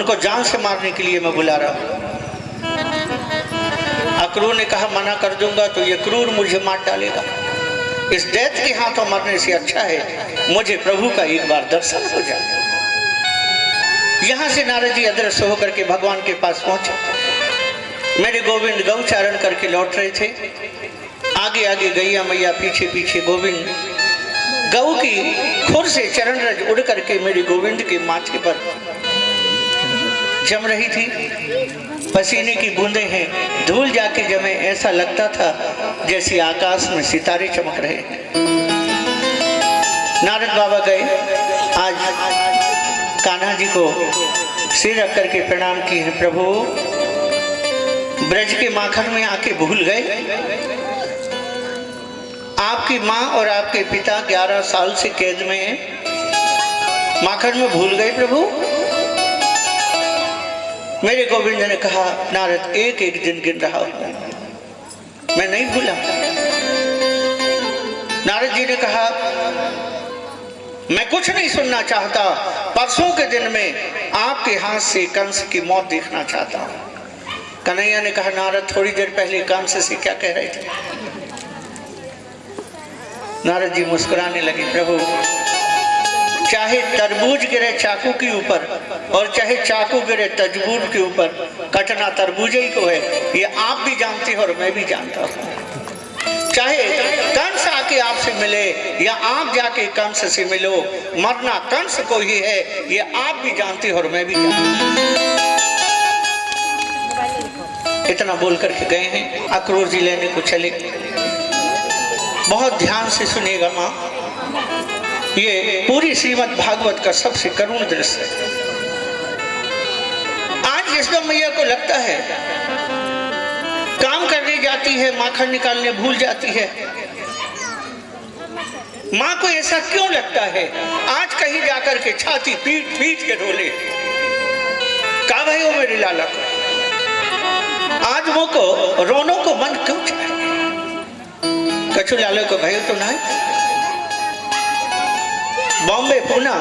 उनको जान से मारने के लिए मैं बुला रहा हूँ। अक्रूर ने कहा मना कर दूंगा तो ये क्रूर मुझे मार डालेगा, इस दैत्य के हाथों मरने से अच्छा है मुझे प्रभु का एक बार दर्शन हो जाए। यहाँ से नारद जी अदृश्य होकर के भगवान के पास पहुंचे। मेरे गोविंद गौचारण करके लौट रहे थे, आगे आगे गैया मैया, पीछे पीछे गोविंद। गौ की खुर से चरण रज उड़ करके मेरे गोविंद के माथे पर जम रही थी। पसीने की बूंदें हैं, धूल जाके जमे, ऐसा लगता था जैसे आकाश में सितारे चमक रहे हैं। नारद बाबा गए, आज कान्हा जी को सिर रख करके प्रणाम किए। प्रभु ब्रज के माखन में आके भूल गए, आपकी माँ और आपके पिता 11 साल से कैद में हैं, माखन में भूल गए प्रभु। मेरे गोविंद ने कहा नारद एक एक दिन गिन रहा हूं, मैं नहीं भूला। नारद जी ने कहा मैं कुछ नहीं सुनना चाहता, परसों के दिन में आपके हाथ से कंस की मौत देखना चाहता हूं। कन्हैया ने कहा नारद थोड़ी देर पहले कंस से क्या कह रहे थे? नारद जी मुस्कुराने लगे, प्रभु चाहे तरबूज गिरे चाकू के ऊपर और चाहे चाकू गिरे तरबूज के ऊपर, कटना तरबूज ही को है, ये आप भी जानते हो और मैं भी जानता हूँ। चाहे कंस आके आपसे मिले या आप जाके कंस से मिलो, मरना कंस को ही है, ये आप भी जानते हो और मैं भी जानता हूँ। इतना बोल करके गए हैं, अक्रूर जी लेने को चले। बहुत ध्यान से सुनिएगा माँ, ये पूरी श्रीमद् भागवत का सबसे करुण दृश्य है। आज यशोदा मैया को लगता है काम करने जाती है, माखन निकालने भूल जाती है। माँ को ऐसा क्यों लगता है? आज कहीं जाकर के छाती पीट पीट के रोले, का भाई हो मेरे लाला को, आज वो को रोनों को मन क्यों चाहे? कछु लाले को भाई तो ना, बॉम्बे, पूना,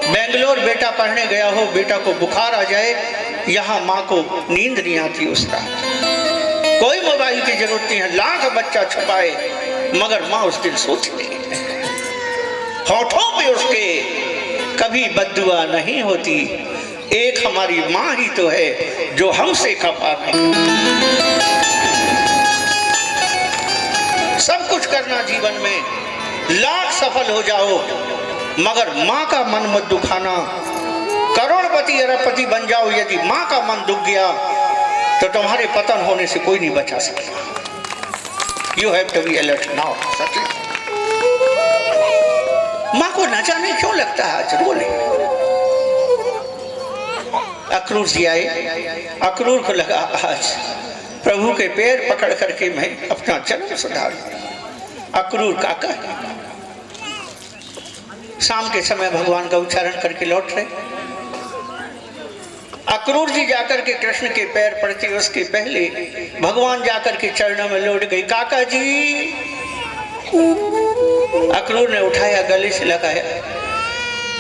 बेंगलोर बेटा पढ़ने गया हो, बेटा को बुखार आ जाए, यहाँ माँ को नींद नहीं आती उसका, कोई मोबाइल की जरूरत नहीं है, लाख बच्चा छुपाए मगर माँ उस दिन सोती नहीं है। होठों पे उसके कभी बद्दुआ नहीं होती, एक हमारी माँ ही तो है जो हमसे खफा नहीं। सब कुछ करना जीवन में, लाख सफल हो जाओ मगर माँ का मन मत दुखाना। करोड़पति अरबपति बन जाओ, यदि माँ का मन दुख गया तो तुम्हारे पतन होने से कोई नहीं बचा सकता। You have to be alert now. माँ को न जाने क्यों लगता है आज रोले। अक्रूर जी आए, अक्रूर को लगा आज प्रभु के पैर पकड़ करके मैं अपना जन्म सुधारूं। अक्रूर काका शाम के समय भगवान का उच्चारण करके लौट रहे। अक्रूर जी जाकर के कृष्ण के पैर पड़ते उसके पहले भगवान जाकर के चरणों में लौट गई। काका जी, अक्रूर ने उठाया, गले से लगाया।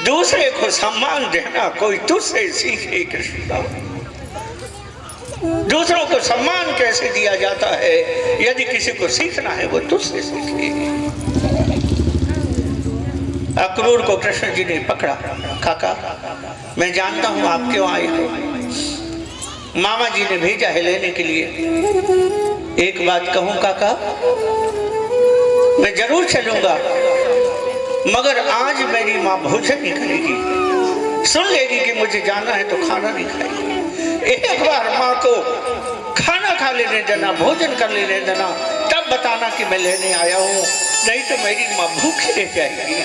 दूसरे को सम्मान देना कोई तुझसे सीखे कृष्ण, दूसरों को सम्मान कैसे दिया जाता है, यदि किसी को सीखना है वो तुझसे सीखे। अक्रूर को कृष्ण जी ने पकड़ा। काका मैं जानता हूं आप क्यों आए हो, मामा जी ने भेजा है लेने के लिए। एक बात कहूं काका, मैं जरूर चलूंगा मगर आज मेरी माँ भोजन नहीं करेगी, सुन लेगी कि मुझे जाना है तो खाना नहीं खाएगी। एक बार माँ को खाना खा लेने देना, भोजन कर लेने देना, तब बताना कि मैं लेने आया हूँ, नहीं तो मेरी माँ भूखी रह जाएगी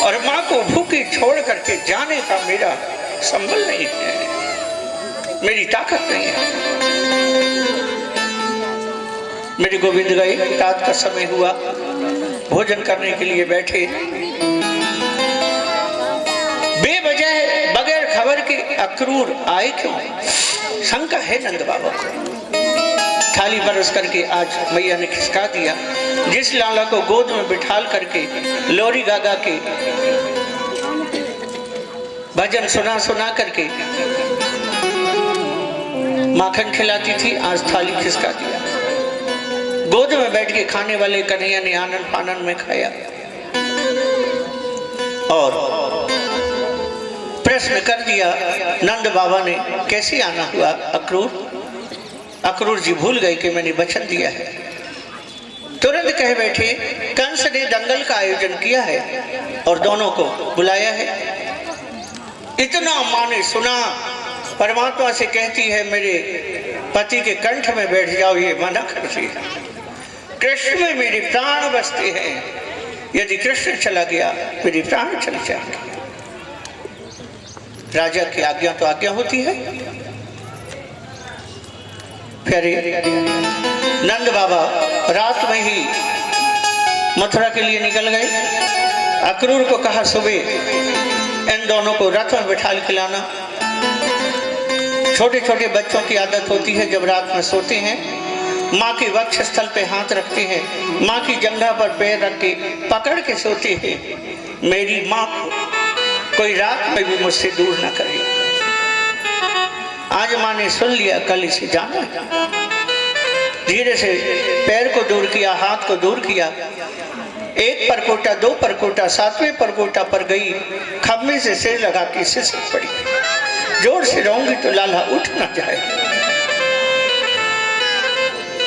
और माँ को भूखी छोड़ करके जाने का मेरा संबल नहीं है, मेरी ताकत नहीं है। मेरे गोविंद गए, रात का समय हुआ, भोजन करने के लिए बैठे। बेवजह बगैर खबर के अक्रूर आए क्यों, शंका है नंद बाबा को। थाली बरस करके आज मैया ने खिसका दिया। जिस लाला को गोद में बिठाल करके लोरी गागा के भजन सुना सुना करके माखन खिलाती थी, आज थाली खिसका दिया। गोद में बैठ के खाने वाले कन्हैया ने आनंद पानन में खाया। और प्रश्न कर दिया नंद बाबा ने, कैसे आना हुआ अक्रूर? अक्रूर जी भूल गए कि मैंने वचन दिया है। तुरंत कह बैठे, कंस ने दंगल का आयोजन किया है और दोनों को बुलाया है। इतना माँ ने सुना, परमात्मा से कहती है मेरे पति के कंठ में बैठ जाओ, ये मना करती है। कृष्ण में मेरे प्राण बसते हैं, यदि कृष्ण चला गया मेरे प्राण चले जाएंगे। राजा की आज्ञा तो आज्ञा होती है। फिर नंद बाबा रात में ही मथुरा के लिए निकल गए। अक्रूर को कहा सुबह इन दोनों को रथ में बिठा के लाना। छोटे छोटे बच्चों की आदत होती है, जब रात में सोते हैं माँ के वक्ष स्थल पे हाथ रखते हैं, माँ की जंघा पर पैर रख के पकड़ के सोते हैं, मेरी माँ को कोई रात में भी मुझसे दूर ना करे। आज माँ ने सुन लिया, कल इसे जाना है। धीरे से पैर को दूर किया, हाथ को दूर किया। एक परकोटा, दो परकोटा, सातवें परकोटा पर गई, खम्भे से सिर लगा के सिसक पड़ी। जोर से रहूंगी तो लाला उठ ना जाए।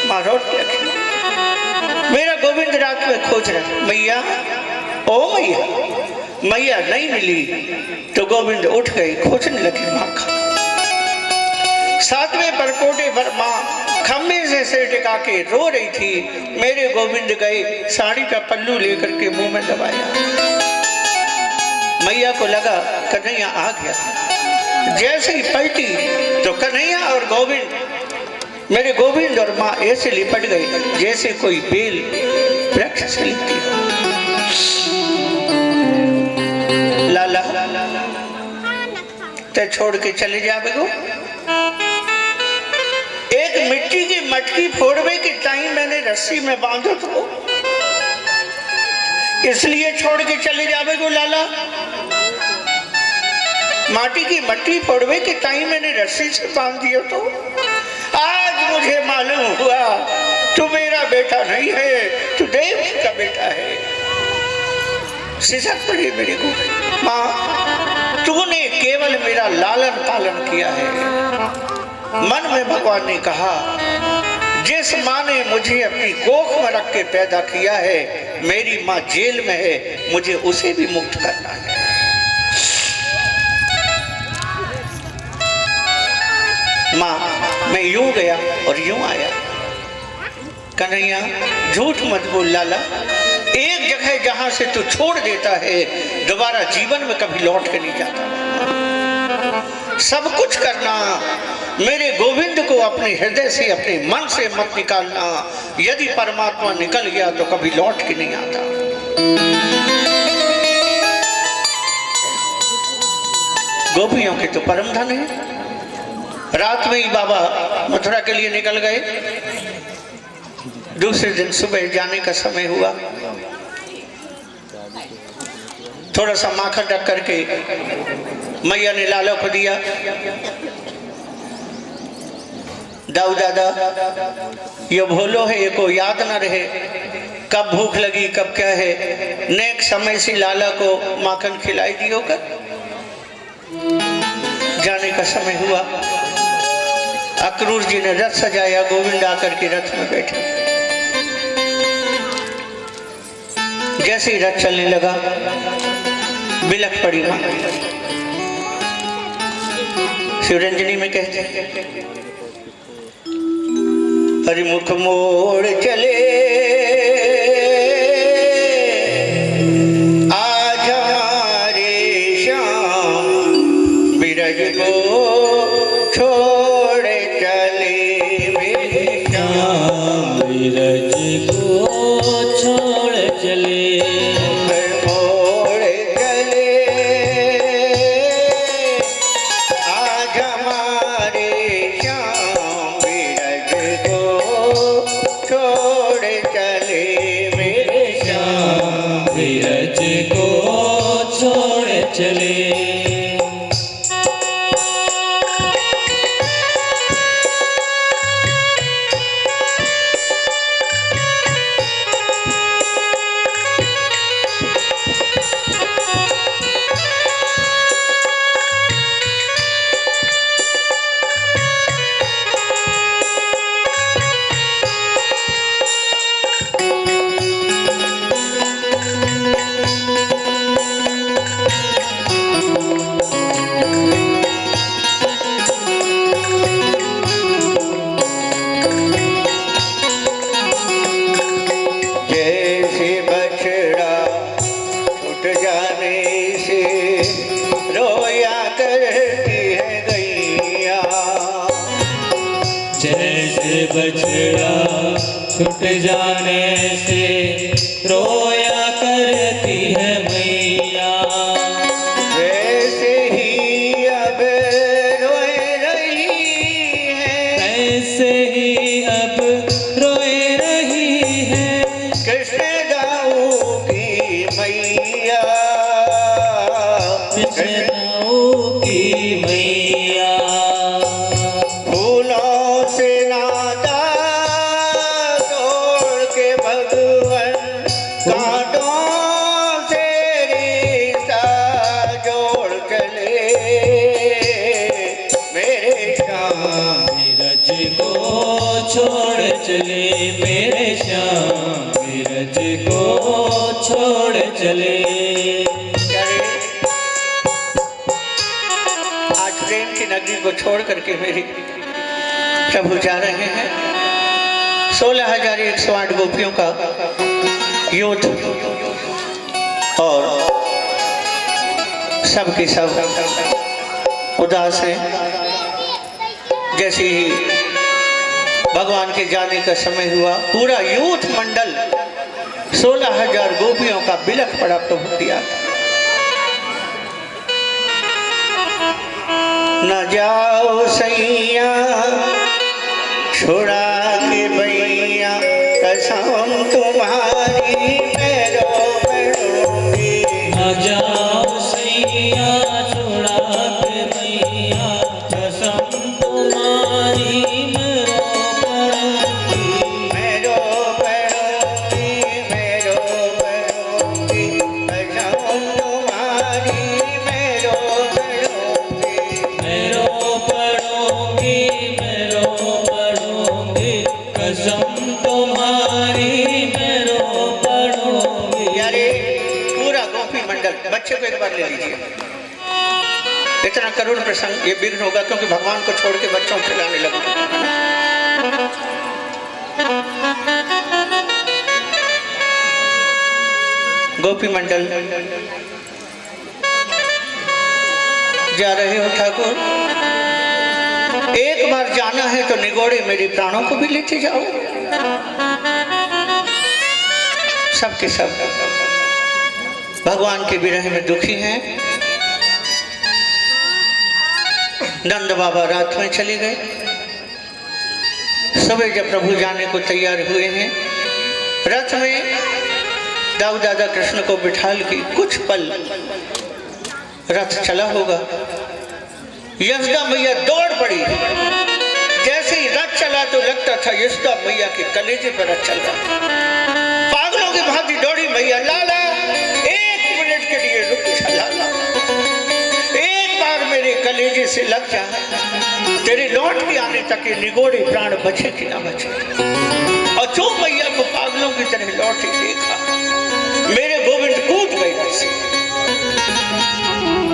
माँ रोट लगी। मेरा गोविंद रात में खोज रहा, मैया ओ मैया। मैया नहीं मिली तो गोविंद उठ गए, खोजने लगी माँ का। सातवें परकोटे पर माँ खम्भे से सिर टिका के रो रही थी। मेरे गोविंद गए, साड़ी का पल्लू लेकर के मुंह में दबाया। मैया को लगा कन्हैया आ गया। जैसे ही पलटी तो कन्हैया और गोविंद, मेरे गोविंद और माँ ऐसे लिपट गई जैसे कोई बेल वृक्ष से लिपटी हो। लाला ते छोड़ के चले जावे गो। एक मिट्टी की मटकी फोड़वे के टाइम मैंने रस्सी में बांधो तो इसलिए छोड़ के चले जावे गो लाला। माटी की मट्टी फोड़वे के टाइम मैंने रस्सी से बांध दिया तो आज मुझे मालूम हुआ तू मेरा बेटा नहीं है, तू देव का बेटा है। सिसक पड़ी मेरी को। माँ तूने केवल मेरा लालन पालन किया है। मन में भगवान ने कहा, जिस माँ ने मुझे अपनी कोख में रख के पैदा किया है, मेरी माँ जेल में है, मुझे उसे भी मुक्त करना है। माँ मैं यूं गया और यूं आया। कन्हैया झूठ मत बोल लाला। एक जगह जहां से तू छोड़ देता है दोबारा जीवन में कभी लौट के नहीं जाता। सब कुछ करना, मेरे गोविंद को अपने हृदय से, अपने मन से मत निकालना। यदि परमात्मा निकल गया तो कभी लौट के नहीं आता। गोपियों के तो परम धन है। रात में ही बाबा मथुरा के लिए निकल गए। दूसरे दिन सुबह जाने का समय हुआ। थोड़ा सा माखन रख करके मैया ने लाला को दिया। दाऊ दादा ये भोलो है, ये को याद ना रहे कब भूख लगी कब क्या है। नेक समय से लाला को माखन खिलाई दियो कर। जाने का समय हुआ। अक्रूर जी ने रथ सजाया। गोविंद आकर के रथ में बैठे। जैसे ही रथ चलने लगा बिलख पड़ी मां। शिवरंजनी में कहते हरिमुख मोड़ चले आज हमारे श्याम, बिरज को छोड़ चले मेरे श्याम, बिरज को छोड़ चले मोड़ चले आज हमारे श्याम, बिरज को छोड़ चले मेरे श्याम, बिरज को छोड़ चले। करती है गैया। जैसे बछड़ा छूट जाने से रोया करती है मैया, वैसे ही अब रोए रही है, ऐसे ही अब रोए रही है कृष्ण दाऊ की मैया, कृष्ण की मैया। फूलों से नाता तोड़ के भगवन, कांटों से रिश्ता जोड़ चले मेरे श्याम। नीरज को छोड़ चले मेरे श्याम, नीरज को छोड़ चले। आज प्रेम की नगरी को छोड़ करके मेरे प्रभु जा रहे हैं। 16,108 गोपियों का यूथ और सब की सब उदास है। जैसे ही भगवान के जाने का समय हुआ, पूरा यूथ मंडल 16,000 गोपियों का बिलख पड़ा प्रभु की याद। न जाओ सैया छुड़ा के भैया, कसम तुम्हारी मैं रो पड़ूंगी। न जाओ सैया छुड़ा के भैया, कसम तुम्हारी मैं रो पड़ूंगी। मैं रो पड़ूंगी, मैं रो पड़ूंगी, कसम तुम्हारी मैं रो पड़ूंगी। मैं रो पड़ूंगी, मैं रो पड़ूंगी, कसम तुम्हारी मैं रो पड़ूंगी। यारे पूरा गोपी मंडल, बच्चे को एक बार ले लीजिए। इतना करुण प्रसंग ये विघ्न होगा क्योंकि भगवान को छोड़ के बच्चों को खिलाने लगा। गोपी मंडल जा रहे हो ठाकुर, एक बार जाना है तो निगोड़े मेरे प्राणों को भी लेते जाओ। सबके सब भगवान के विरह में दुखी हैं। नंद बाबा रात में चले गए। सुबह जब प्रभु जाने को तैयार हुए हैं, रथ में दाऊ दादा कृष्ण को बिठाल के कुछ पल रथ चला होगा, यशोदा मैया दौड़ पड़ी। जैसे ही रथ चला तो लगता था यशोदा मैया के कलेजे पर रथ चल रहा। पागलों की भांति दौड़ी मैया, लाला 1 मिनट के लिए रुक जा लाला, एक बार मेरे कलेजे से लग जा, तेरे लौट के आने तक ये निगोड़े प्राण बचे कि ना बचे। और जो मैया को पागलों की तरह लौटे देखा, मेरे गोविंद कूद गए रथ से।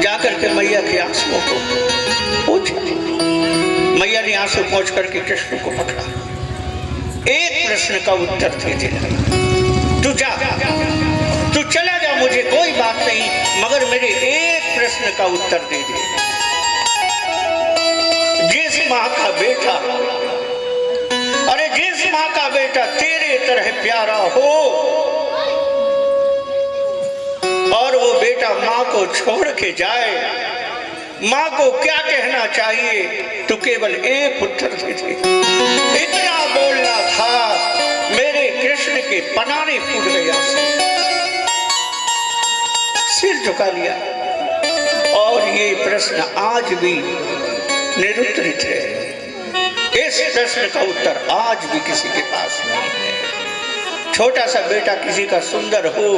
जाकर के मैया के आंसुओं को पूछा। मैया ने आंसू पहुंच करके कृष्ण को पकड़ा। एक प्रश्न का उत्तर दे लगा, तू जा, तू चला जा, मुझे कोई बात नहीं, मगर मेरे एक प्रश्न का उत्तर दे दे। जिस माँ का बेटा, अरे जिस माँ का बेटा तेरे तरह प्यारा हो और वो बेटा माँ को छोड़ के जाए, माँ को क्या कहना चाहिए, तो केवल एक उत्तर दे दे। इतना बोलना था, मेरे कृष्ण के पनारे फूट गया, सिर झुका लिया। और ये प्रश्न आज भी निरुत्तरित है। इस प्रश्न का उत्तर आज भी किसी के पास नहीं है। छोटा सा बेटा किसी का सुंदर हो,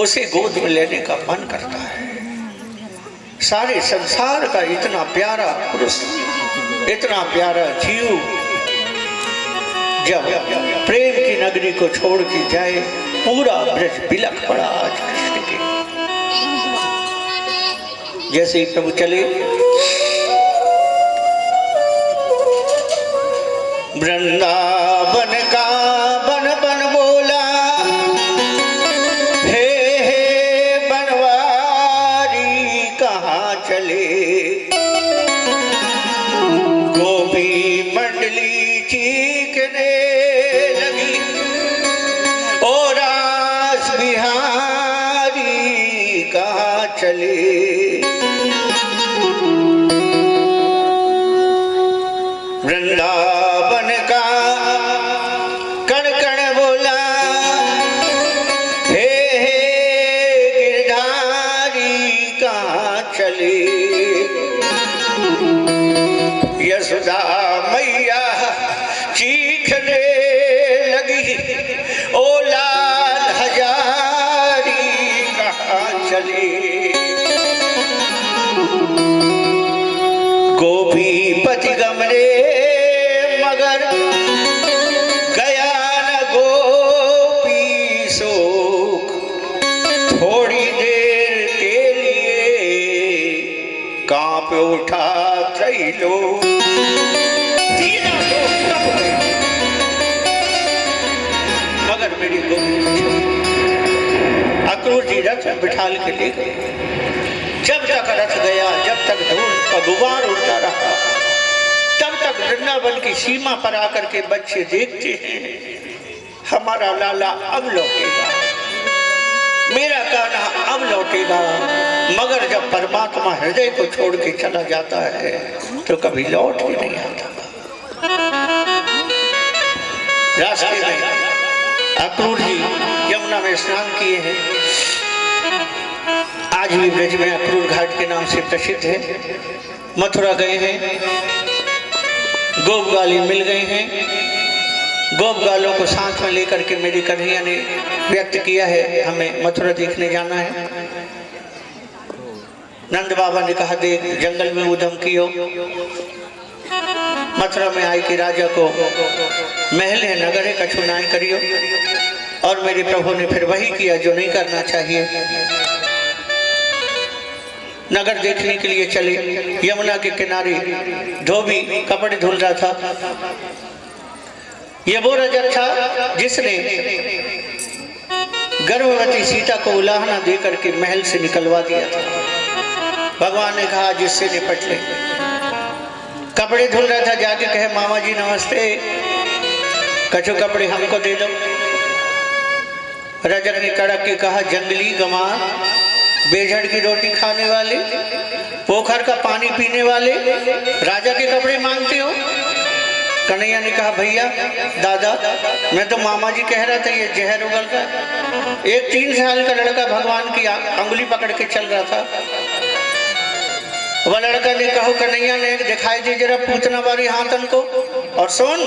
उसे गोद में लेने का मन करता है। सारे संसार का इतना प्यारा पुरुष, इतना प्यारा जीव जब प्रेम की नगरी को छोड़ के जाए, पूरा ब्रज बिलख पड़ा आज कृष्ण के। जैसे ही प्रभु चले, वृंदावन का बन बन बोला, हे बनवारी कहाँ चले। यशोदा मैया चीखने लगी, ओ लाल हजारी कहाँ चली। गोपीपति गमरे मगर गया न गोपी शोक, थोड़ी देर के लिए कांप उठा त्रैलोक। मगर मेरी गोपी अक्रूर जी रथ में बिठाल के ले गए। जब तक रथ गया, जब तक धूल का गुबार उड़ता रहा, तब तक वृंदावन की सीमा पर आकर के बच्चे देखते हैं हमारा लाला अब लौटेगा, मेरा कान्हा अब लौटेगा। मगर जब परमात्मा हृदय को छोड़ के चला जाता है तो कभी लौट ही नहीं आता। रास्ते में अक्रूर जी यमुना में स्नान किए हैं। आज भी ब्रज में अक्रूर घाट के नाम से प्रसिद्ध है। मथुरा गए हैं, गोपगाली मिल गए हैं। गोपगालों को साथ में लेकर के मेरी कन्हैया ने व्यक्त किया है हमें मथुरा देखने जाना है। नंद बाबा ने कहा देख जंगल में उधम कियो, मथुरा में आई के राजा को महल है नगर है कछु नाय करियो। और मेरे प्रभु ने फिर वही किया जो नहीं करना चाहिए। नगर देखने के लिए चले। यमुना के किनारे धोबी कपड़े धुल रहा था। ये वो रजक था जिसने गर्भवती सीता को उलाहना देकर के महल से निकलवा दिया था। भगवान ने कहा जिससे निपट ले। कपड़े धुल रहा था, जाके कहे मामा जी नमस्ते, कछु कपड़े हमको दे दो। रजक ने कड़क के कहा जंगली गंवार, बेझड़ की रोटी खाने वाले, पोखर का पानी पीने वाले राजा के कपड़े मांगते हो। कन्हैया ने कहा भैया दादा मैं तो मामा जी कह रहा था ये जहर उगल रहा। एक 3 साल का लड़का भगवान की अंगुली पकड़ के चल रहा था। वह लड़का ने कहा कन्हैया ने दिखाई दे जरा पूतना वाली हाथन को, और सुन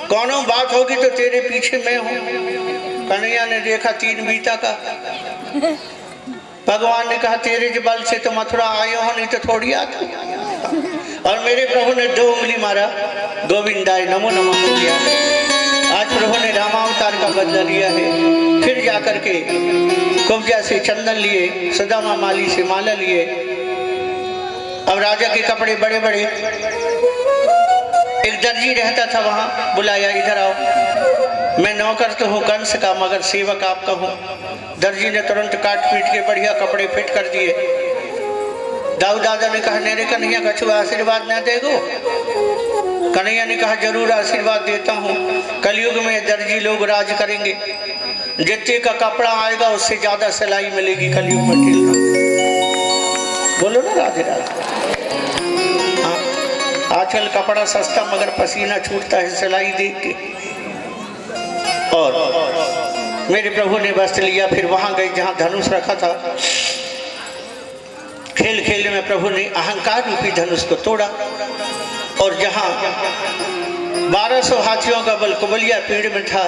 कौनो बात होगी तो तेरे पीछे मैं हूँ। कन्हैया ने देखा 3 बीता का। भगवान ने कहा तेरे बल से तो मथुरा आए हो, नहीं तो थोड़ी आता। और मेरे प्रभु ने 2 उंगली मारा, गोविंदाय नमो नमः किया। आज प्रभु ने रामावतार का बदला लिया है। फिर जाकर के कुब्जा से चंदन लिए, सुदामा माली से माला लिए। अब राजा के कपड़े बड़े बड़े। एक दर्जी रहता था वहां, बुलाया इधर आओ। मैं नौकर तो हूँ कंस का मगर सेवक आपका हूँ। दर्जी ने तुरंत काट पीट के बढ़िया कपड़े फिट कर दिए। दाऊ दादा ने कहा नेरे कन्हैया कछु आशीर्वाद न देगो। कन्हैया ने कहा जरूर आशीर्वाद देता हूँ। कलयुग में दर्जी लोग राज करेंगे, जितने का कपड़ा आएगा उससे ज्यादा सिलाई मिलेगी कलयुग में। बोलो ना राधे राधे। हाँ आजकल कपड़ा सस्ता मगर पसीना छूटता है सिलाई देख के। और मेरे प्रभु ने वस्त्र लिया। फिर वहां गए जहां धनुष रखा था। खेल खेल में प्रभु ने अहंकार रूपी धनुष को तोड़ा। और जहां 1200 हाथियों का बल कुबलिया पेड़ में था,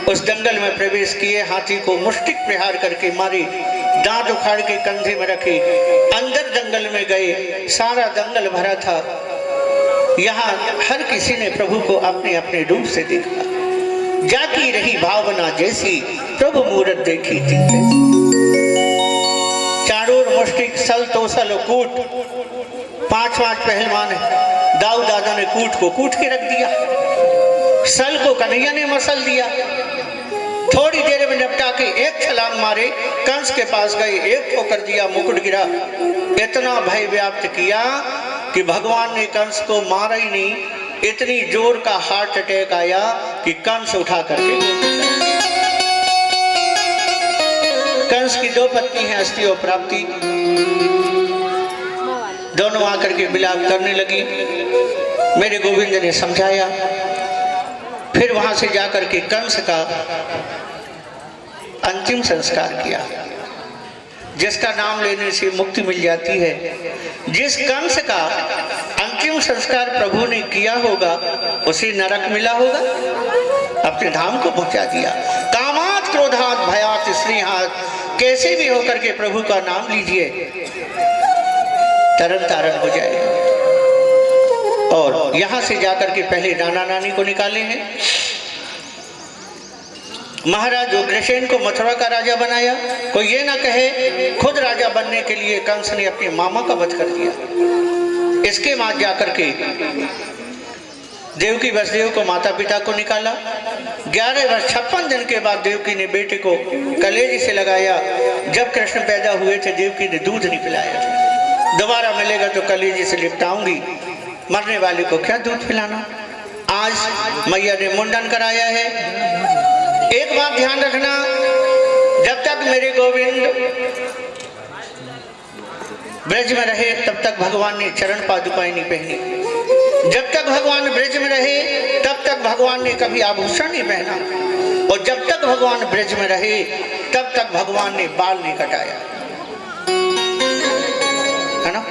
उस दंगल में प्रवेश किए। हाथी को मुष्टिक प्रहार करके मारे, दांत उखाड़ के कंधे में रखे, अंदर दंगल में गए। सारा दंगल भरा था। यहाँ हर किसी ने प्रभु को अपने अपने रूप से देखा। जाती रही भावना जैसी, प्रभु मूरत देखी थी। चारों ओर मुष्टिक सल तोसल कूट, 5-5 पहलवान है। दाऊ दादा ने कूट को कूट के रख दिया, सल को कन्हैया ने मसल दिया। थोड़ी देर में निपटा के एक छलांग मारे, कंस के पास गए, एक ठोकर दिया, मुकुट गिरा। इतना भय व्याप्त किया कि भगवान ने कंस को मारा ही नहीं, इतनी जोर का हार्ट अटैक आया कि कंस उठा करके। कंस की 2 पत्नी हैं अस्ति और प्राप्ति। दोनों आकर के विलाप करने लगी। मेरे गोविंद ने समझाया। फिर वहां से जाकर के कंस का अंतिम संस्कार किया। जिसका नाम लेने से मुक्ति मिल जाती है। जिस कंस का अंतिम संस्कार प्रभु ने किया होगा उसे नरक मिला होगा, अपने धाम को पहुंचा दिया। कामात क्रोधात भयात स्नेहात, कैसे भी होकर के प्रभु का नाम लीजिए, तरन तारण हो जाएगा। और यहां से जाकर के पहले नाना नानी को निकाले हैं। महाराज उग्रसेन को मथुरा का राजा बनाया। कोई ये ना कहे खुद राजा बनने के लिए कंस ने अपने मामा का वध कर दिया। इसके बाद जाकर के देवकी वसुदेव को माता पिता को निकाला। 11 वर्ष 56 दिन के बाद देवकी ने बेटे को कलेजी से लगाया। जब कृष्ण पैदा हुए थे देवकी ने दूध नहीं पिलाया था। दोबारा मिलेगा तो कलेजी से लिपटाऊंगी, मरने वाले को क्या दूध पिलाना। आज मैया ने मुंडन कराया है। एक बात ध्यान रखना, जब तक मेरे गोविंद ब्रज में रहे तब तक भगवान ने चरण पादुकाएं नहीं पहनी। जब तक भगवान ब्रज में रहे तब तक भगवान ने कभी आभूषण नहीं पहना। और जब तक भगवान ब्रज में रहे तब तक भगवान ने बाल नहीं कटाया, है ना।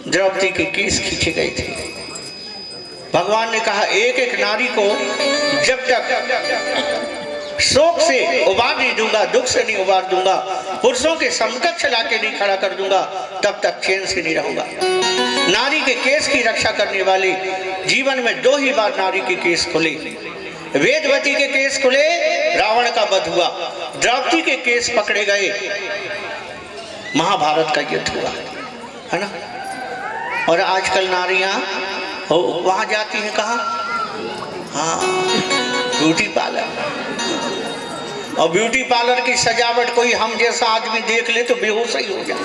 द्रौपदी के केस खींचे गए थे। भगवान ने कहा एक एक नारी को जब तक शोक से उबार नहीं दूंगा, दुख से नहीं उबार दूंगा, पुरुषों के समकक्ष लाके नहीं खड़ा कर दूंगा, तब तक चैन से नहीं रहूंगा। नारी के केस की रक्षा करने वाले जीवन में 2 ही बार नारी के केस खुले। वेदवती के केस खुले, रावण का वध हुआ। द्रौपदी के केस पकड़े गए, महाभारत का युद्ध हुआ, है ना। और आजकल नारियां वहां जाती हैं कहाँ? हाँ, ब्यूटी पार्लर। और ब्यूटी पार्लर की सजावट कोई हम जैसा आदमी देख ले तो बेहोश ही हो जाए।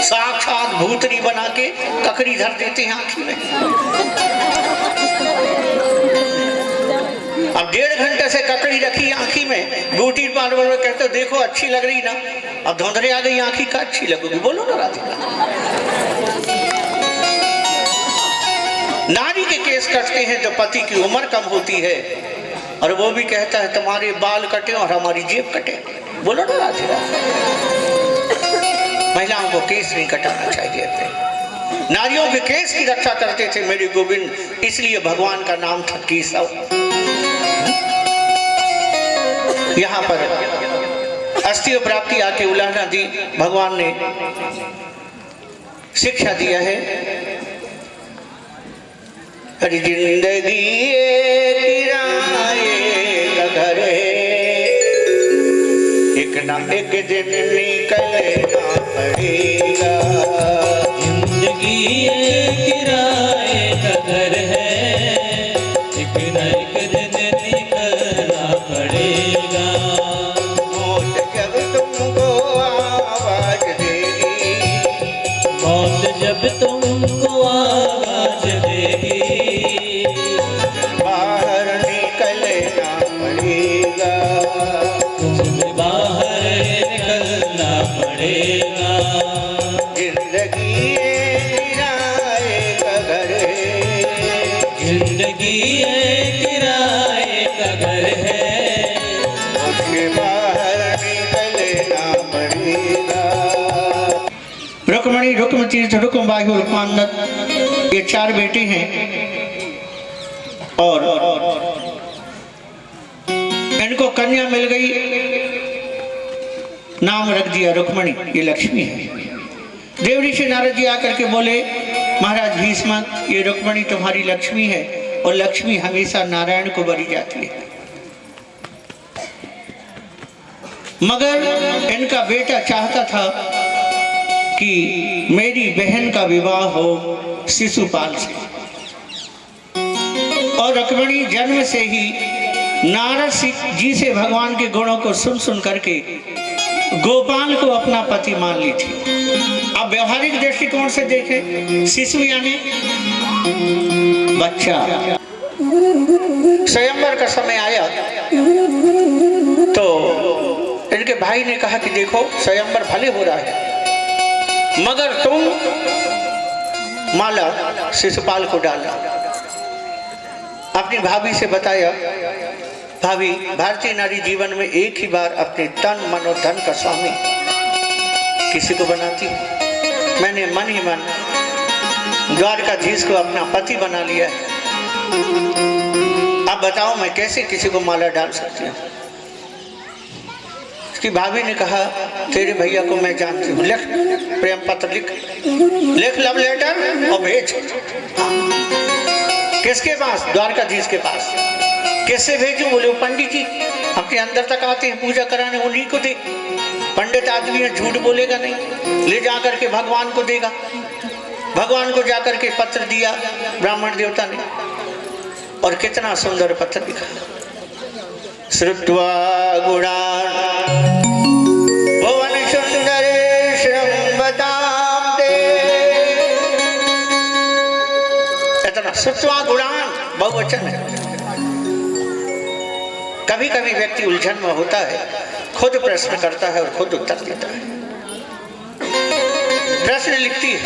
साक्षात भूतनी बना के ककड़ी धर देते हैं आंखी में। अब 1.5 घंटे से ककड़ी रखी आंखी में, ब्यूटी पार्लर में कहते हो देखो अच्छी लग रही ना, अब धुंधले आ गई आंखी का अच्छी लगेगी, बोलो ना राधिका। नारी के केस कटते हैं तो पति की उम्र कम होती है, और वो भी कहता है तुम्हारे बाल कटे और हमारी जेब कटे, बोलो ना राधिका। महिलाओं को केस नहीं कटाना चाहिए थे। नारियों के केस की रक्षा करते थे मेरे गोविंद, इसलिए भगवान का नाम था केशव। यहाँ पर अस्थियों प्राप्ति आके उलाहना दी, भगवान ने शिक्षा दिया है। अरे जिंदगी किराए का घर है, एक ना एक दिन निकलना पड़ेगा। जिंदगी किराए का घर है, एक न एक दिन निकलना पड़ेगा। मौत जब तुमको आवाज देगी, मौत जब तुमको आवाज देगी, बाहर निकलना पड़ेगा। तुम्हें बाहर निकलना पड़ेगा। जिंदगी किराए का घर है, जिंदगी किराए का घर है, उसके बाहर निकलना पड़ेगा। रुक्मणी, रुक्मतीर्थ, रुक्मबाहु, रुक्मांगद, ये 4 बेटे हैं। और इनको कन्या मिल गई, नाम रख दिया रुक्मणी, ये लक्ष्मी है। देव ऋषि नारद जी आकर के बोले महाराज भीष्म, ये रुक्मणी तुम्हारी लक्ष्मी है, और लक्ष्मी हमेशा नारायण को बरी जाती है। मगर इनका बेटा चाहता था कि मेरी बहन का विवाह हो शिशुपाल से, और रुक्मणी जन्म से ही नारद जी से भगवान के गुणों को सुन सुन करके गोपाल को अपना पति मान ली थी। अब व्यवहारिक दृष्टिकोण से देखें, शिशु यानी बच्चा। स्वयंवर का समय आया तो इनके भाई ने कहा कि देखो स्वयंवर भले हो रहा है, मगर तुम माला शिशुपाल को डालना। अपनी भाभी से बताया, भाभी, भारतीय नारी जीवन में एक ही बार अपने तन मन और धन का स्वामी किसी को बनाती है। मैंने मन ही मन द्वारकाधीश को अपना पति बना लिया है। अब बताओ मैं कैसे किसी को माला डाल सकती हूँ? उसकी भाभी ने कहा, तेरे भैया को मैं जानती हूँ, लिख प्रेम पत्र, लिख लव लेटर और भेज। किसके पास? द्वारकाधीश के पास। कैसे भेजूं? बोले पंडित जी अपने अंदर तक आते हैं पूजा कराने, उन्हीं को दे। पंडित आदमी है, झूठ बोलेगा नहीं, ले जाकर के भगवान को देगा। भगवान को जाकर के पत्र दिया ब्राह्मण देवता ने, और कितना सुंदर पत्र लिखा। श्रुत्वा गुणान् भुवन सुंदरेशं वदाम दे। इतना श्रुत्वा गुणान् बहुवचन है। कभी कभी व्यक्ति उलझन में होता है, खुद प्रश्न करता है और खुद उत्तर देता है। प्रश्न लिखती है।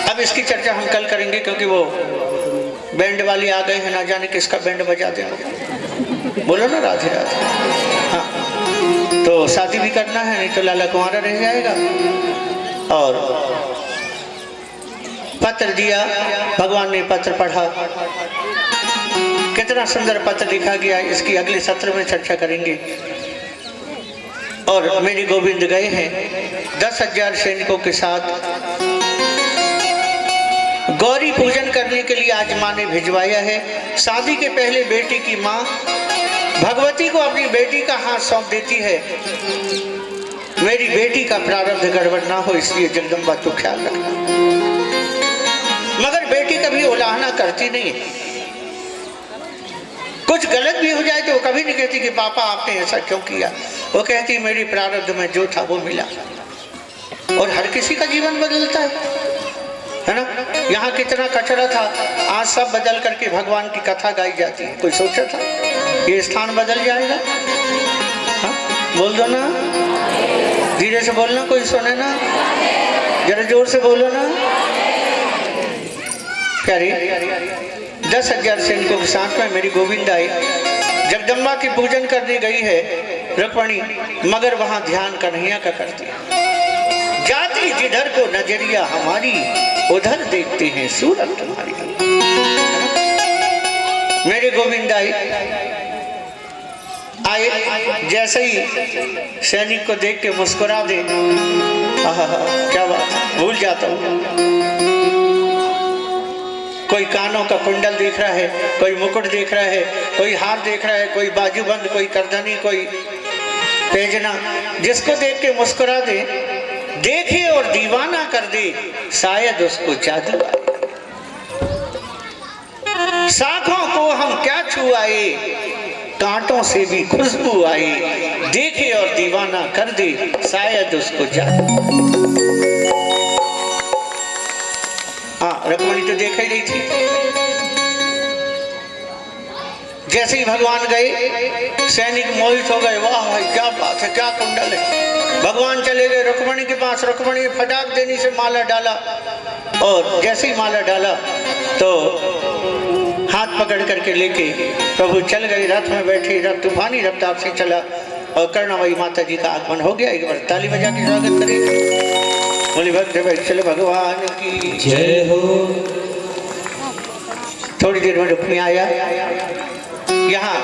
अब इसकी चर्चा हम कल करेंगे, क्योंकि वो बैंड वाली आ गए हैं, ना जाने किसका बैंड बजा देना। बोलो ना राधे राधे। हाँ, तो शादी भी करना है, नहीं तो लाला कुंवारा रह जाएगा। और पत्र दिया, भगवान ने पत्र पढ़ा, कितना सुंदर पत्र लिखा गया, इसकी अगले सत्र में चर्चा करेंगे। और मेरे गोविंद गए हैं 10,000 सैनिकों के साथ गौरी पूजन करने के लिए। आज माँ ने भिजवाया है। शादी के पहले बेटी की माँ भगवती को अपनी बेटी का हाथ सौंप देती है, मेरी बेटी का प्रारब्ध गड़बड़ ना हो, इसलिए जगदम्बा तो ख्याल रखना। मगर बेटी कभी उलाहना करती नहीं। कुछ गलत भी हो जाए तो वो कभी नहीं कहती कि पापा आपने ऐसा क्यों किया। वो कहती मेरी प्रारब्ध में जो था वो मिला। और हर किसी का जीवन बदलता है ना। यहाँ कितना कचरा था, आज सब बदल करके भगवान की कथा गाई जाती है। कोई सोचा था ये स्थान बदल जाएगा? हाँ? बोल दो ना, धीरे से बोलना, कोई सुने ना, जरा जोर से बोलो ना। प्यारी 10,000 सैनिकों के साथ में मेरी गोविंद आई। जगदम्बा की पूजन करने गई है रुक्मणी, मगर वहां ध्यान कन्हैया का करती है। जाती जिधर को नजरिया हमारी, उधर देखते हैं सूरत तुम्हारी। मेरे गोविंद आए, जैसे ही सैनिक को देख के मुस्कुरा दे, आहा क्या बात, भूल जाता हूँ। कोई कानों का कुंडल देख रहा है, कोई मुकुट देख रहा है, कोई हार देख रहा है, कोई बाजूबंद, कोई करदनी, कोई पेजना, जिसको देख के मुस्कुरा दे, देखे और दीवाना कर दे, शायद उसको जादू आए। शाखों को हम क्या छुआए, कांटों से भी खुशबू आई, देखे और दीवाना कर दे, शायद उसको जादू। हाँ, रुक्मणी तो देख ही रही थी। जैसे ही भगवान गए, सैनिक मोहित हो गए। वाह भाई क्या बात है, क्या कुंडल है। भगवान चले गए रुक्मणी के पास। रुक्मणी ने फटाक देनी से माला डाला, और जैसे ही माला डाला तो हाथ पकड़ करके लेके प्रभु चल गए। रथ में बैठे, रथ तूफानी रफ्तार से चला, और करुणामयी माता जी का आगमन हो गया। एक बार ताली बजा के स्वागत करें। बोले भक्त वत्सल भगवान की जय हो। थोड़ी देर में रुक्मी आया, यहाँ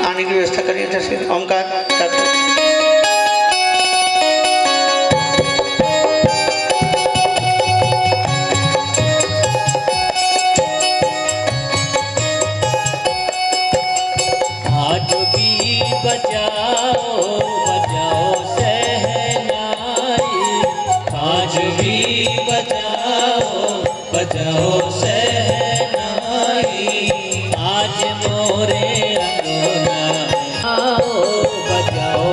आने की व्यवस्था करिए। जैसे ओंकार आज भी बजाओ बजाओ सहनाई, आज भी बजाओ बजाओ सहनाई, आज मोरे रंगना आओ बजाओ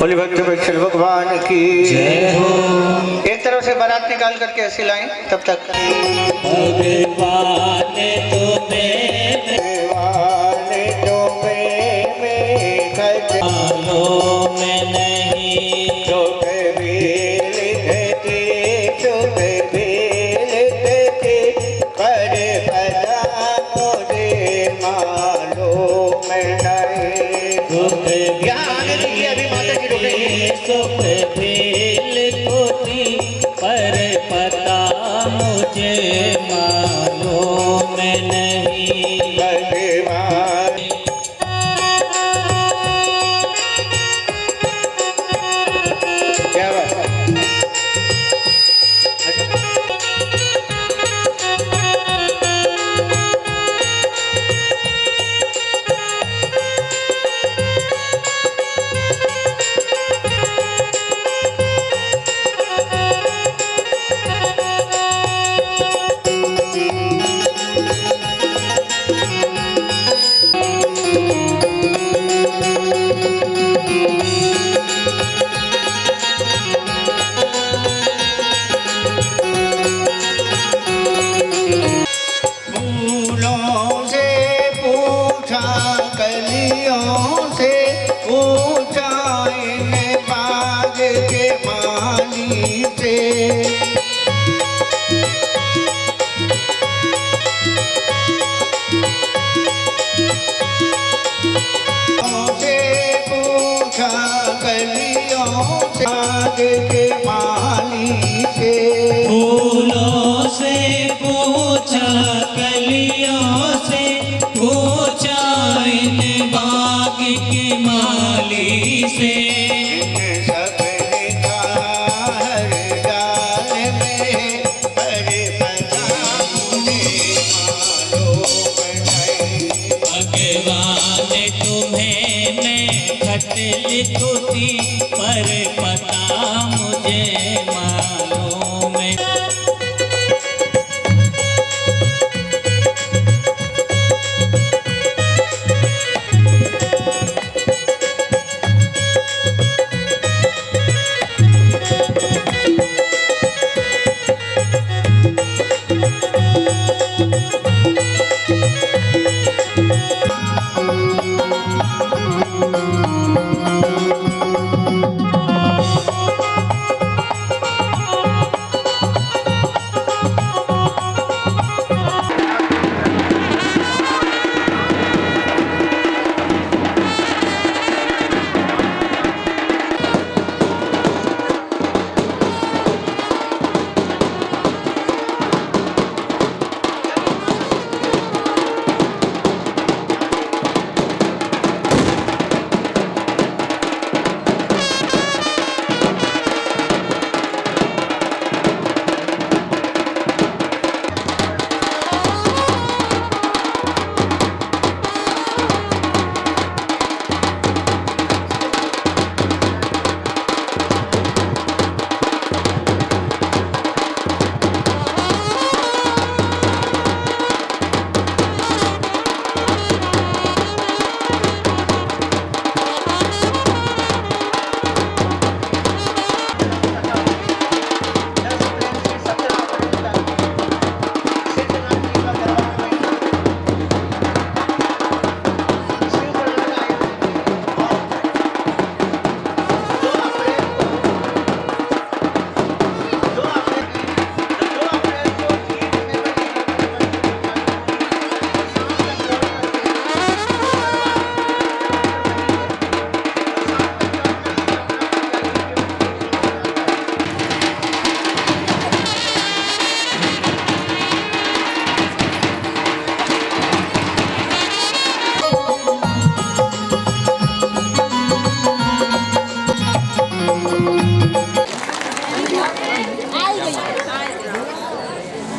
बोले भक्त वत्सल भगवान की जय हो। एक तरफ से बारात निकाल करके ऐसे लाएं तब तक भगवान तुम्हें मालो में नहीं सुख भील कोटी पर पता मुझे मालूम नहीं। क्या बात है? फूलों से पूछा कलियों से पूछा इन बाग के माली से पूछा कलियों से बाग के माली से फूलों से पूछा कलियों से पूछा इन बाग के माली से सबने कहा हर डाल में हरे पता मुझे मालूम नहीं। भगवान तुम्हें मैं खत लिखूती पर पता मुझे मालूम है।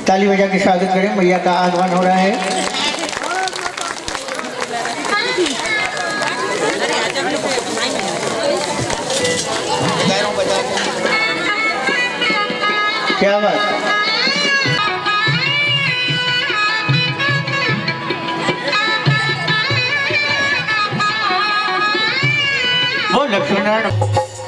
ताली बजा के स्वागत करें। मैया का आगमन हो रहा है। क्या बात, वो लक्ष्मी नारायण।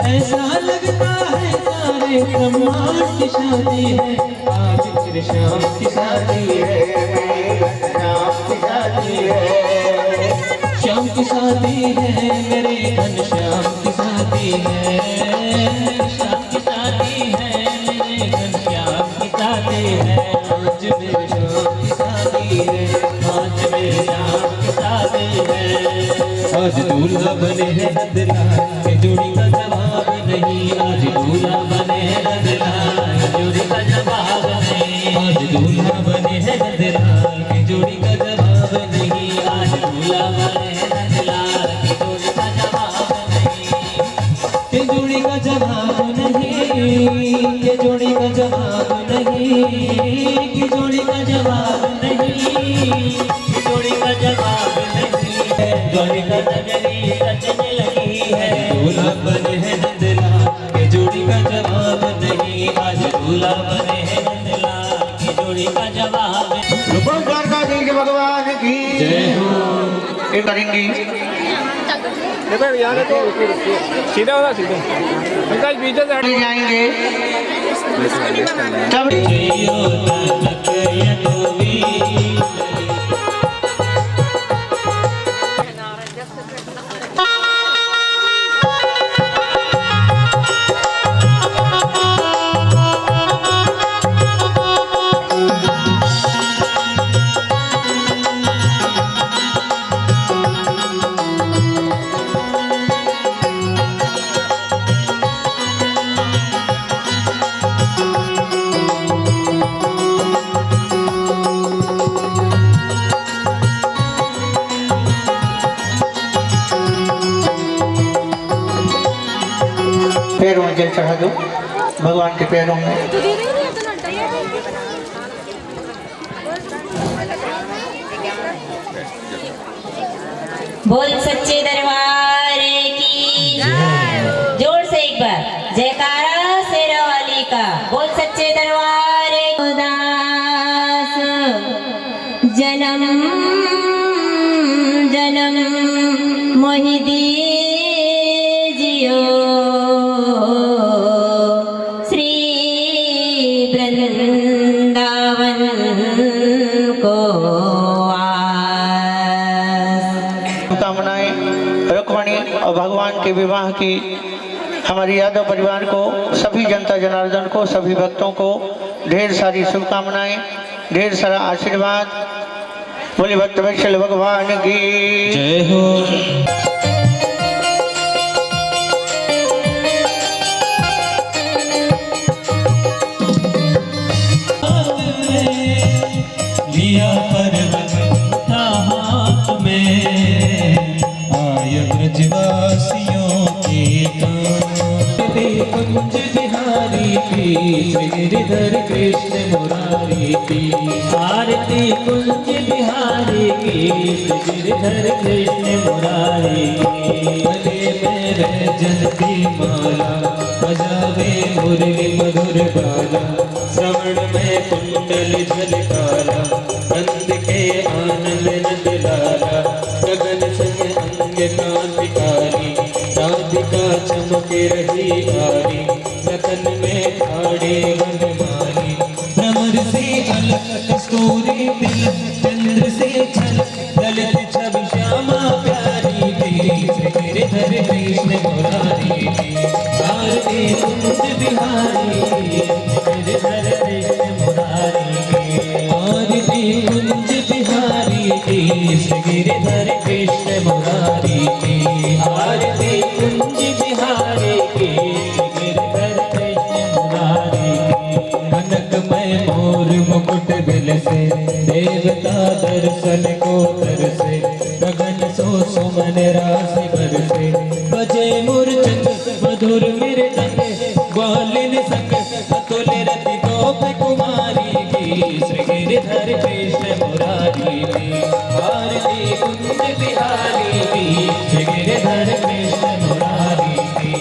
ऐसा लगता है सारे ब्रह्मांड की शादी है, आज फिर शाम की शादी है, शाम की शादी है, शाम की शादी है मेरे घन श्याम की शादी है, शाम की शादी है मेरे घन श्याम की शादी है, आज मेरे शाम की शादी है, आज मेरे शाम की शादी है। आज दूल्हा बने हैं नंदलाल के जोड़ी का जवाब नहीं, आज दूल्हा बने हैं नंदलाल के जोड़ी का जवाब नहीं, आज दूल्हा बने हैं नंदलाल के जोड़ी का जवाब नहीं, आज दूल्हा बने हैं नंदलाल के जोड़ी का जवाब नहीं, के जोड़ी का जवाब नहीं, के जोड़ी का जवाब नहीं, की जोड़ी का जवाब नहीं, की जोड़ी का जवाब नहीं, जोड़ी का नजरी सजने लगी है, दूल्हा बने हैं नंदलाल के जोड़ी का जवाब नहीं, आज दूल्हा बने हैं नंदलाल की जोड़ी का जवाब नहीं। द्वारकाधीश भगवान की जय हो। ये करेंगी देखो यहाँ देखो सीधा होगा सीधा अंकल पीछे से ले जाएंगे तब जयो तनक यदुवीर पैरों में जल चढ़ा दो भगवान के पैरों में। बोल सच्चे दरबार की जोर से एक बार जयकारा शेरा वाली का। बोल सच्चे दरबार उदास जन्म जन्म मोहि दीजियो श्री वृंदावन को कामनाएं रुक्मणी और भगवान के विवाह की हमारी यादव परिवार को, सभी जनता जनार्दन को, सभी भक्तों को ढेर सारी शुभकामनाएं, ढेर सारा आशीर्वाद। बोले भक्त वत्सल भगवान की जय हो। लिया पर्वत हाथ में आय ब्रजवासियों के कुंज बिहारी की गिरिधर कृष्ण मुरारी की आरती कुंज बिहारी की गिरिधर कृष्ण मुरारी की गले में वैजयंती माला बजावे मुरली मधुर गाना श्रवण में कुंडल झलकारा बंद के आनंद नंद लाला गगन संग अंग कांतिकारी राधिका चमक रही आरी रतन में खाड़े वनमाली भ्रमर से अलग कस्तूरी तिलक चंद्र से झलक ललित छवि श्यामा प्यारी थी गिरिधर कृष्ण मुरारी थी आरती कुंज बिहारी गिरिधर कृष्ण मुरारी थी आरती कुंज बिहारी थी गिरिधर कृष्ण मुरारी थी आरती कुंज बिहारी की गिरिधर कृष्ण मुरारी की कनकमय मोर मुकुट बिल से देवता दर्शन को तरसे गगन सो सुमन राशि बरसे बजे मूर्छित मधुर मेरे तंग ग्वालिन संग अतुल रति गोप कुमारी की श्री गिरिधर कृष्ण मुरारी की आरती कुंज बिहारी की श्री गिरिधर कृष्ण मुरारी की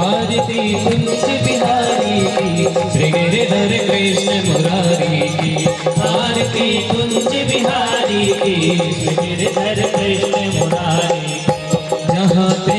आरती कुंज बिहारी की श्री गिरिधर कृष्ण मुरारी की आरती कुंज बिहारी की श्री गिरिधर कृष्ण मुरारी जहाँ पे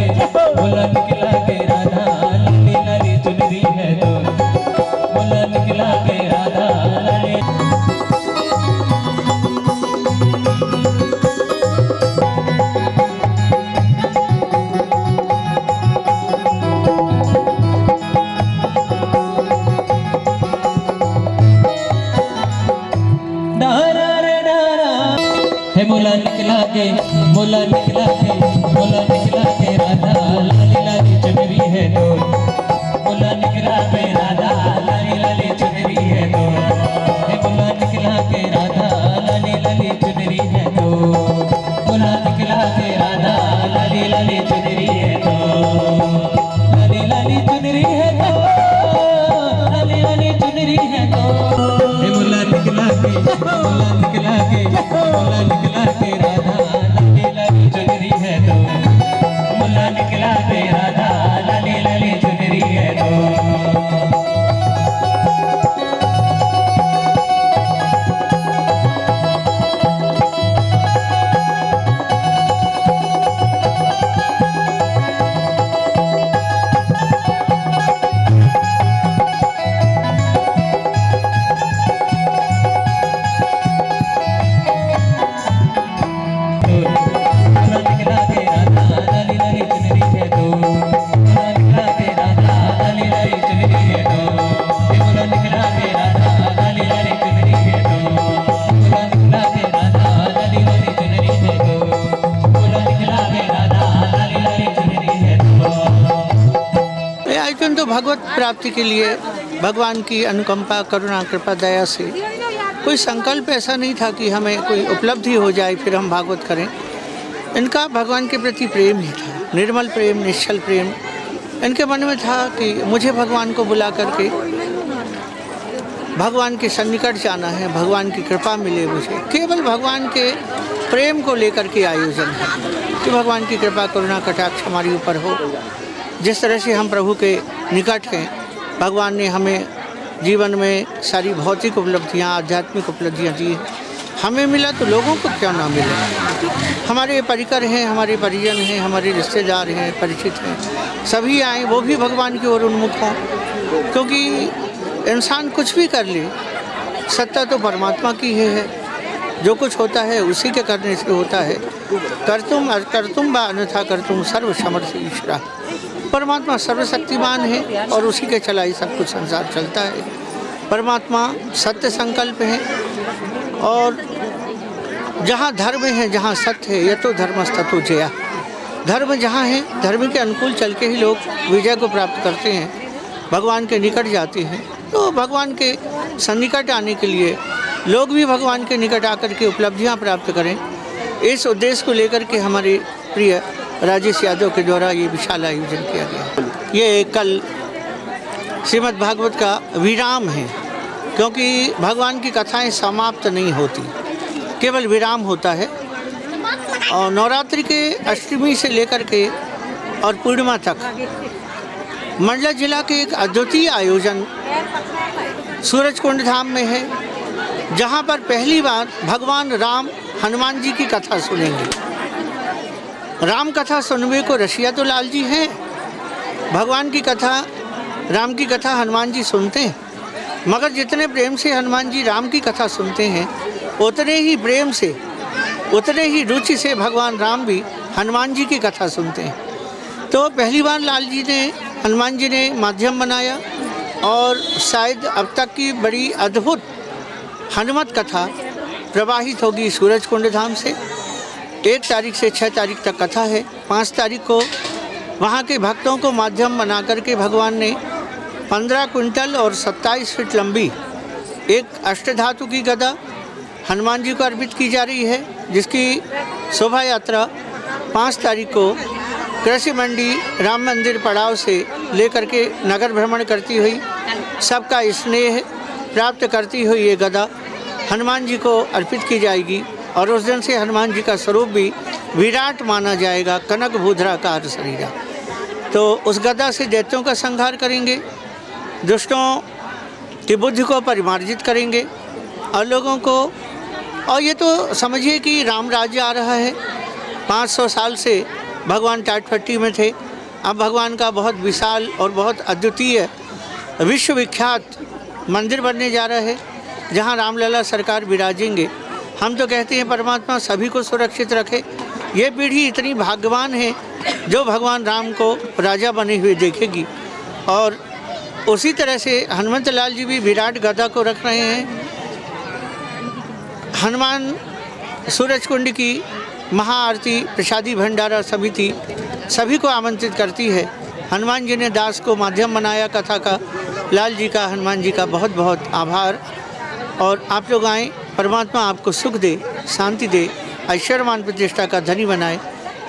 के भोला निकला के राधा लाली लाली चुनरी है तो भोला निकला के राधा लाली मोला निकला के मोला निकला के मोला निकला के राधा लाली लाली चुनरी है तो मोला निकला के राधा लाली लाली चुनरी है तो मोला निकला के राधा लाली लाली चुनरी है तो मोला निकला के राधा लाली लाली चुनरी है तो लाली लाली चुनरी है तो लाली लाली चुनरी है तो मोला निकला के मोला निकला के मोला निकला के राधा लाली लाली चुनरी है तो मोला निकला के राधा लाली लाली चुनरी है तो तो भगवत प्राप्ति के लिए भगवान की अनुकंपा करुणा कृपा दया से कोई संकल्प ऐसा नहीं था कि हमें कोई उपलब्धि हो जाए फिर हम भागवत करें। इनका भगवान के प्रति प्रेम ही था, निर्मल प्रेम, निश्चल प्रेम। इनके मन में था कि मुझे भगवान को बुला करके भगवान के सन्निकट जाना है, भगवान की कृपा मिले मुझे। केवल भगवान के प्रेम को लेकर के आयोजन है कि भगवान की कृपा करुणा कटाक्ष हमारे ऊपर हो। जिस तरह से हम प्रभु के निकट हैं, भगवान ने हमें जीवन में सारी भौतिक उपलब्धियां, आध्यात्मिक उपलब्धियां दी हैं। हमें मिला तो लोगों को क्यों ना मिले। हमारे परिकर हैं, हमारे परिजन हैं, हमारे रिश्तेदार हैं, परिचित हैं, सभी आए, वो भी भगवान की ओर उन्मुख हों। क्योंकि इंसान कुछ भी कर ले, सत्ता तो परमात्मा की है। जो कुछ होता है उसी के करने से होता है। कर्तुम अकर्तुम व अन्यथा कर्तुम सर्व समर्थ ईश्वरा। परमात्मा सर्वशक्तिमान है और उसी के चलाई सब कुछ संसार चलता है। परमात्मा सत्य संकल्प है और जहाँ धर्म है, जहाँ सत्य है, यतो धर्मस्ततो जया। धर्म जहाँ है, धर्म के अनुकूल चल के ही लोग विजय को प्राप्त करते हैं, भगवान के निकट जाते हैं। तो भगवान के सन्निकट आने के लिए लोग भी भगवान के निकट आकर के उपलब्धियाँ प्राप्त करें, इस उद्देश्य को लेकर के हमारे प्रिय राजेश यादव के द्वारा ये विशाल आयोजन किया गया। ये कल श्रीमद् भागवत का विराम है, क्योंकि भगवान की कथाएं समाप्त नहीं होती, केवल विराम होता है। और नवरात्रि के अष्टमी से लेकर के और पूर्णिमा तक मंडला जिला के एक अद्वितीय आयोजन सूरजकुंड धाम में है, जहाँ पर पहली बार भगवान राम हनुमान जी की कथा सुनेंगे। राम कथा सुनने को रसिया तो लाल जी हैं, भगवान की कथा, राम की कथा हनुमान जी सुनते हैं, मगर जितने प्रेम से हनुमान जी राम की कथा सुनते हैं, उतने ही प्रेम से, उतने ही रुचि से भगवान राम भी हनुमान जी की कथा सुनते हैं। तो पहली बार लाल जी ने, हनुमान जी ने माध्यम बनाया और शायद अब तक की बड़ी अद्भुत हनुमत कथा प्रवाहित होगी सूरजकुंड धाम से। 1 तारीख से 6 तारीख तक कथा है। 5 तारीख को वहाँ के भक्तों को माध्यम बना करके भगवान ने 15 क्विंटल और 27 फीट लंबी एक अष्टधातु की गदा हनुमान जी को अर्पित की जा रही है, जिसकी शोभा यात्रा 5 तारीख को कृषि मंडी राम मंदिर पड़ाव से लेकर के नगर भ्रमण करती हुई, सबका स्नेह प्राप्त करती हुई ये गदा हनुमान जी को अर्पित की जाएगी। और उस दिन से हनुमान जी का स्वरूप भी विराट माना जाएगा, कनक भूधराकार शरीरा। तो उस गदा से दैत्यों का संहार करेंगे, दुष्टों की बुद्धि को परिमार्जित करेंगे और लोगों को, और ये तो समझिए कि राम राज्य आ रहा है। 500 साल से भगवान टाटपट्टी में थे, अब भगवान का बहुत विशाल और बहुत अद्वितीय विश्वविख्यात मंदिर बनने जा रहा है, जहाँ रामलला सरकार विराजेंगे। हम तो कहते हैं परमात्मा सभी को सुरक्षित रखे। ये पीढ़ी इतनी भाग्यवान है जो भगवान राम को राजा बने हुए देखेगी। और उसी तरह से हनुमंत लाल जी भी विराट गदा को रख रहे हैं। हनुमान सूरज कुंड की महाआरती प्रसादी भंडारा समिति सभी को आमंत्रित करती है। हनुमान जी ने दास को माध्यम बनाया कथा का। लाल जी का, हनुमान जी का बहुत बहुत आभार। और आप लोग आएँ, परमात्मा आपको सुख दे, शांति दे, ऐश्वर्यमान प्रतिष्ठा का धनी बनाए।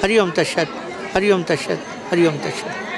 हरिओम तत्सत, हरिओम तत्सत, हरिओम तत्सत।